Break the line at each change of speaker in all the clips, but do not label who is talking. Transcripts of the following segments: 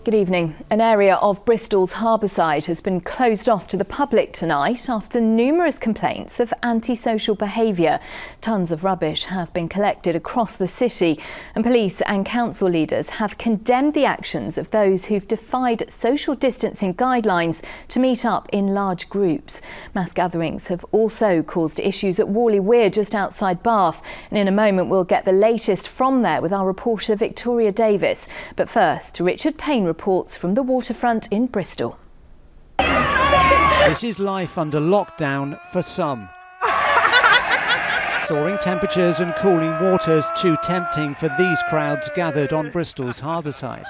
Good evening. An area of Bristol's Harbourside has been closed off to the public tonight after numerous complaints of antisocial behaviour. Tons of rubbish have been collected across the city, and police and council leaders have condemned the actions of those who've defied social distancing guidelines to meet up in large groups. Mass gatherings have also caused issues at Whalley Weir just outside Bath, and in a moment we'll get the latest from there with our reporter Victoria Davies. But first, Richard Payne reports from the waterfront in Bristol.
This is life under lockdown for some. Soaring temperatures and cooling waters too tempting for these crowds gathered on Bristol's Harbourside.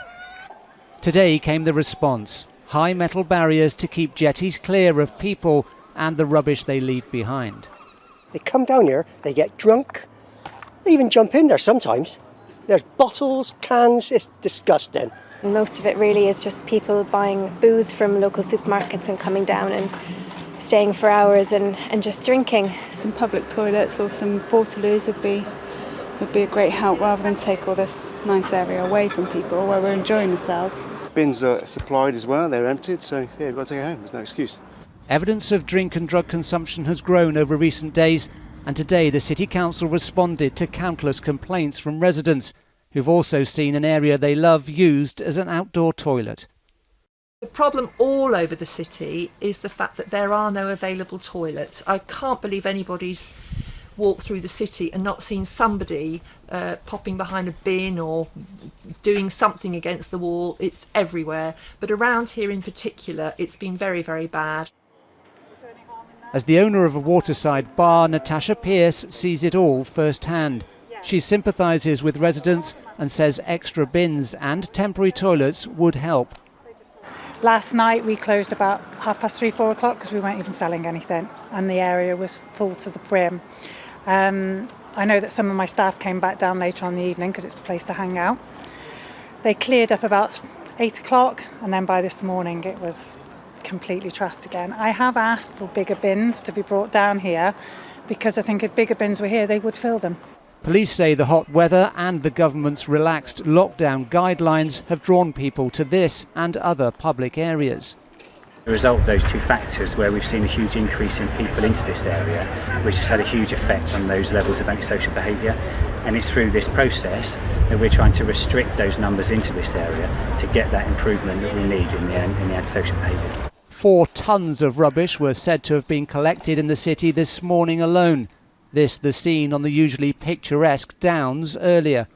Today came the response: high metal barriers to keep jetties clear of people and the rubbish they leave behind.
They come down here, they get drunk, they even jump in there sometimes. There's bottles, cans, it's disgusting.
Most of it really is just people buying booze from local supermarkets and coming down and staying for hours and just drinking.
Some public toilets or some portaloos would be a great help, rather than take all this nice area away from people where we're enjoying ourselves.
Bins are supplied as well, they're emptied, so yeah, we've got to take it home, there's no excuse.
Evidence of drink and drug consumption has grown over recent days, and today the City Council responded to countless complaints from residents who've also seen an area they love used as an outdoor toilet.
The problem all over the city is the fact that there are no available toilets. I can't believe anybody's walked through the city and not seen somebody popping behind a bin or doing something against the wall. It's everywhere, but around here in particular it's been very, very bad.
As the owner of a waterside bar, NATASHA Pearce sees it all firsthand. She sympathises with residents and says extra bins and temporary toilets would help.
Last night we closed about 3:30, 4 o'clock because we weren't even selling anything and the area was full to the brim. I know that some of my staff came back down later on in the evening because it's the place to hang out. They cleared up about 8 o'clock and then by this morning it was completely trashed again. I have asked for bigger bins to be brought down here because I think if bigger bins were here they would fill them.
Police say the hot weather and the government's relaxed lockdown guidelines have drawn people to this and other public areas.
The result of those two factors, where we've seen a huge increase in people into this area, which has had a huge effect on those levels of antisocial behaviour, and it's through this process that we're trying to restrict those numbers into this area to get that improvement that we need in the antisocial behaviour.
4 tons of rubbish were said to have been collected in the city this morning alone. This the scene on the usually picturesque Downs earlier.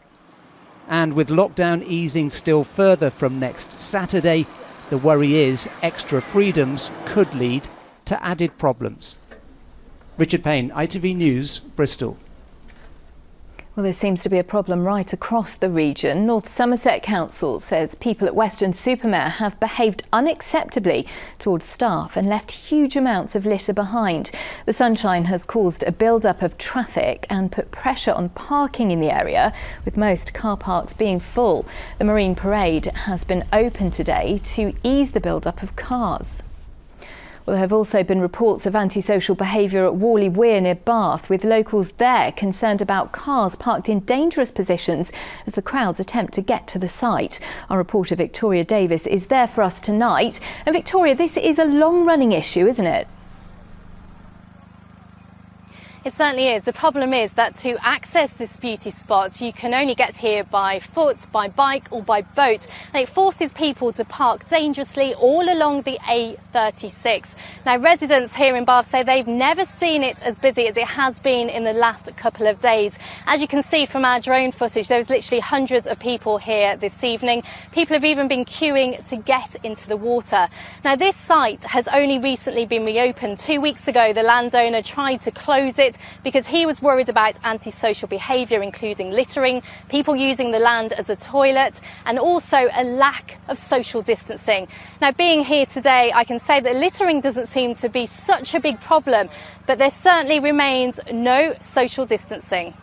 And with lockdown easing still further from next Saturday, the worry is extra freedoms could lead to added problems. Richard Payne, ITV News, Bristol.
Well, there seems to be a problem right across the region. North Somerset Council says people at Weston-super-Mare have behaved unacceptably towards staff and left huge amounts of litter behind. The sunshine has caused a build-up of traffic and put pressure on parking in the area, with most car parks being full. The Marine Parade has been open today to ease the build-up of cars. Well, there have also been reports of antisocial behaviour at Whalley Weir near Bath, with locals there concerned about cars parked in dangerous positions as the crowds attempt to get to the site. Our reporter Victoria Davies is there for us tonight. And Victoria, this is a long-running issue, isn't it?
It certainly is. The problem is that to access this beauty spot, you can only get here by foot, by bike or by boat. And it forces people to park dangerously all along the A36. Now, residents here in Bath say they've never seen it as busy as it has been in the last couple of days. As you can see from our drone footage, there's literally hundreds of people here this evening. People have even been queuing to get into the water. Now, this site has only recently been reopened. 2 weeks ago, the landowner tried to close it because he was worried about antisocial behaviour, including littering, people using the land as a toilet, and also a lack of social distancing. Now, being here today, I can say that littering doesn't seem to be such a big problem, but there certainly remains no social distancing.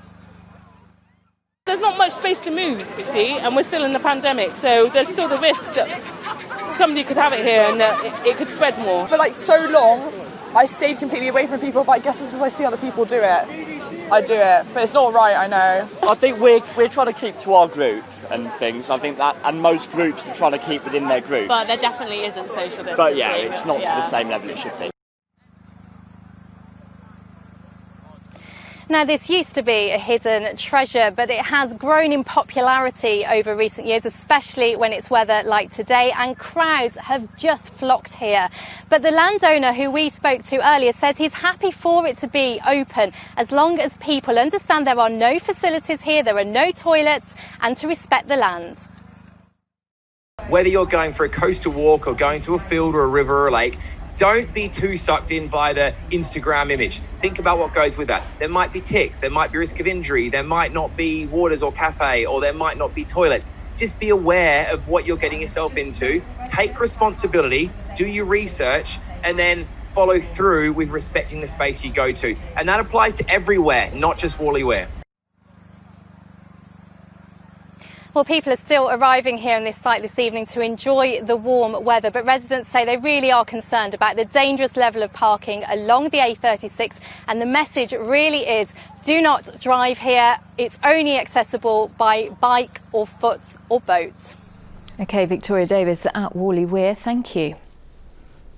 There's not much space to move, you see, and we're still in the pandemic, so there's still the risk that somebody could have it here and that it could spread more.
For so long, I stayed completely away from people, but I guess it's because I see other people do it. I do it, but it's not right, I know.
I think we're trying to keep to our group and things. I think that, and most groups are trying to keep within their group.
But there definitely isn't social distancing.
But yeah, it's not to the same level it should be.
Now, this used to be a hidden treasure, but it has grown in popularity over recent years, especially when it's weather like today, and crowds have just flocked here. But the landowner who we spoke to earlier says he's happy for it to be open as long as people understand there are no facilities here, there are no toilets, and to respect the land.
Whether you're going for a coastal walk or going to a field or a river or a lake, don't be too sucked in by the Instagram image. Think about what goes with that. There might be ticks, there might be risk of injury, there might not be waters or cafe, or there might not be toilets. Just be aware of what you're getting yourself into. Take responsibility, do your research, and then follow through with respecting the space you go to. And that applies to everywhere, not just Whalley Weir.
Well, people are still arriving here on this site this evening to enjoy the warm weather, but residents say they really are concerned about the dangerous level of parking along the A36, and the message really is do not drive here. It's only accessible by bike or foot or boat.
OK, Victoria Davies at Whalley Weir, thank you.